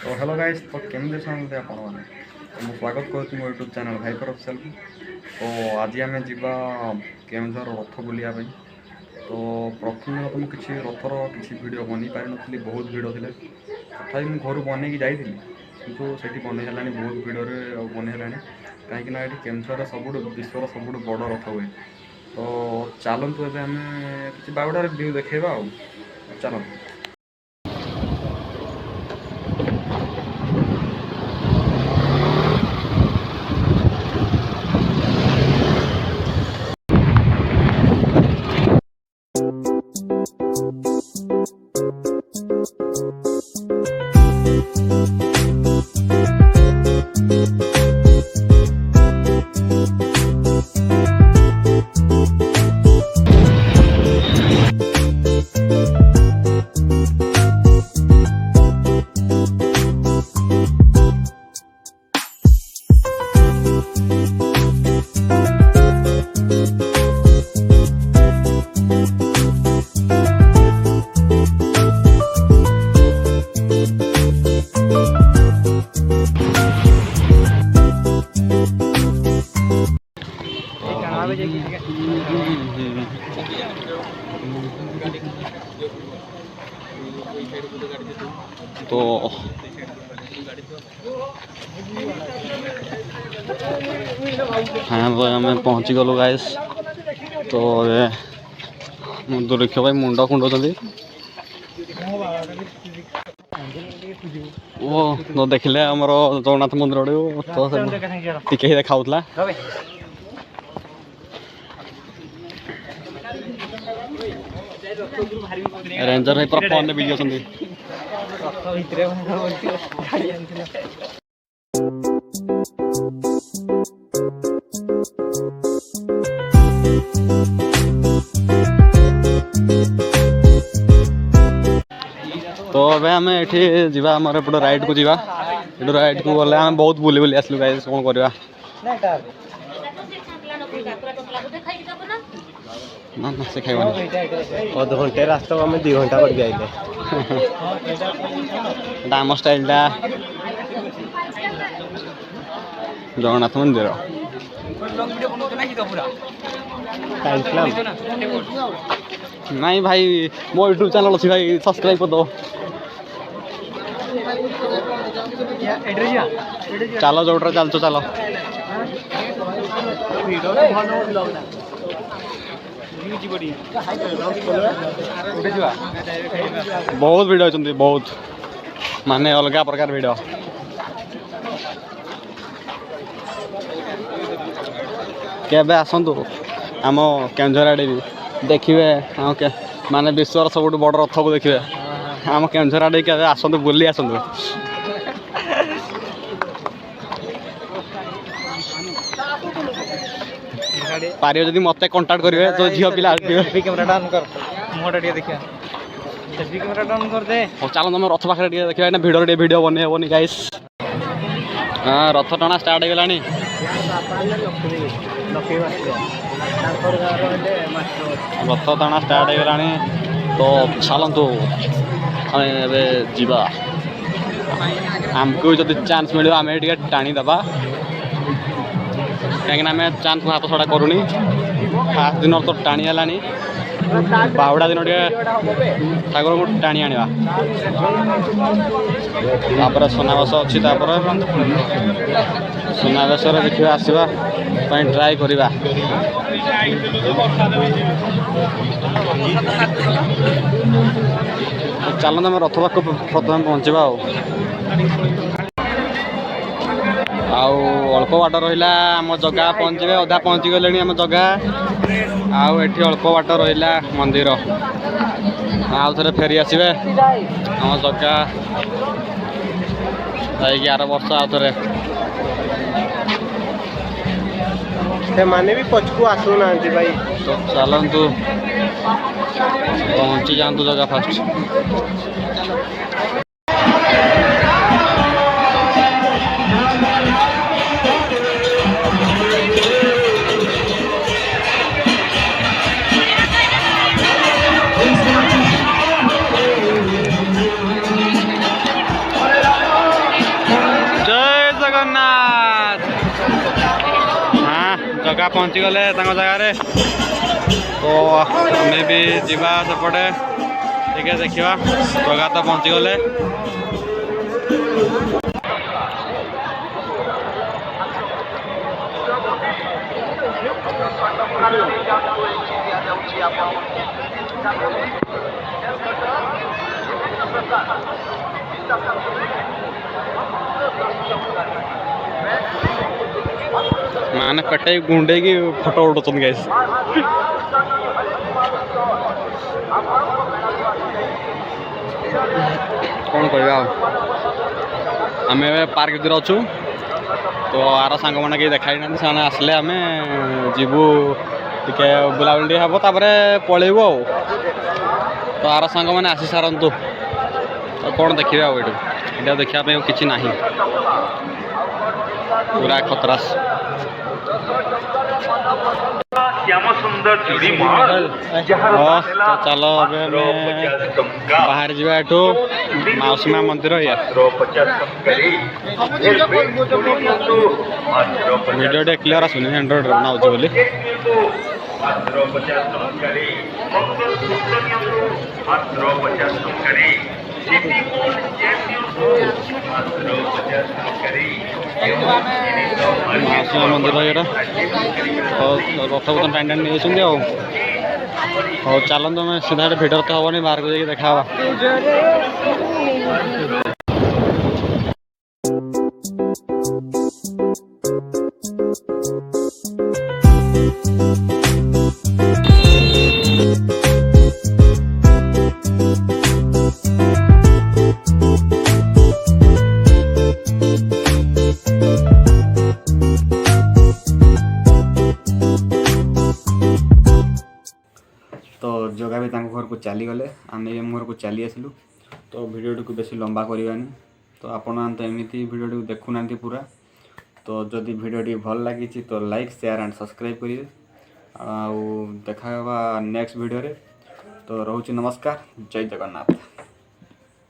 तो hello guys तो केमती समझते आपण मैंने तो मुझे स्वागत करुँच मो यूट्यूब चैनल भाईपर ऑफिशियल तो आज आम जा केउझर रथ बुलिया तो प्रथम दिन तो मुझे किसी रथर किसी भिड बन पारि नी बहुत भिड़ थे तथा मुझे घर बनई जाइली कितु से बनई है बहुत भिड़ बनई है कहीं केउझर सब विश्वर सब बड़ रथ हुए तो चलतु एवं आम कि बागुड़ार व्यू देखा चलतु। तो हाँ भाई आम पहुँची गलु गाइस तो दुर्भिक्ष भाई मुंड कुंडे ओ तो देखिले आमर जगन्नाथ मंदिर तो टिके देखा रेंजर भाई पूरा फोन बिजी अछंती तो अब आम ये जावा आम एपटे राइड को जावा ये राइड को गले आम बहुत बुली बुली आसलु गाइस कौन करवा ना ना से खाइबा अध घंटे रास्ता आम 2 घंटा कर जाइले डाम स्टाइल टा जगन्नाथ मंदिर नहीं भाई मो यूट्यूब चैनल अच्छी भाई सब्सक्राइब कर दो चलो जोड़ चल तो चलो बहुत भिड़ होती बहुत माने अलग प्रकार भिड़ केबे आसतु आम केउझर आड़े भी देखिए माने विश्वर सब बड़ रथ को देखिए आम केउझर आड़े के आसतु बुली आसतु पारियो जदि मते कांटेक्ट करिवे तो झियो पिला कैमरा ऑन कर मोटा टिके देखिया सेल्फी कैमरा ऑन कर दे ओ चलो हम रथ पाखरे टिके देखिबा ना वीडियो बने होनी गाइस हां रथ टणा स्टार्ट हो गलानी रथ टणा स्टार्ट हो गलानी तो चलतु अबे जीवा आमको जदि चांस मिले आम टे टाणी दबा कहीं आम चांस हाथ छड़ा करूनी फास्ट दिन तो टाणी है बाहुड़ा दिन ठाकुर को टाणी आने सुनावेश अच्छी सुनावेश देखा आसवा ट्राए करवा चलते आम रथ पाक प्रथम पहुँचवा आउ अल्प बाट रहा आम जगह पहुँचे अधा पहुँची गले आम जगह आउ एठी अल्प बाट रहा मंदिर आउ थे फेरी आसवे आम जगह जाइए 11 वर्ष आउ थे माने भी पछकू आसू ना भाई तो चलतु पहुँची जातु जगह फास्ट जगह पहुँची गले जगह तो आमे भी जीवा सेपटे ठीक देखा जगह तो पहुँची गले माने पेटे गुंडे की फोटो उठाउछन् गाइस कौन कहवा आम पार्क भर अच्छु तो आर सांग मैंने कहीं देखाई ना से आसले आम जीवु टे बुलाबुली हम पलैबू तो आर सांग मैंने आसी सारतु तो कौन देखिए ये देखापी कि ना पूरा खतरास चलो बाहर जावा एठू मौसमा मंदिर वीडियो टे क्लियर आसुनि एंड्रॉइड बनाऊँ बोली मौसमा मंदिर ये रथ बर्तन टाइम टाइम नहीं हाँ चलते आम सीधा भिड़ तो हेनी बाहर को जाइए देखा तो जगह भी घर को चली गले आम घर को चली आसलु तो वीडियो को बेसी लंबा करवानी तो आपण तो एमती वीडियो देखुना पूरा तो जदि वीडियो भल लगी तो लाइक शेयर एंड सब्सक्राइब करिए देखा नेक्स्ट वीडियो रे तो रोची नमस्कार जय जगन्नाथ।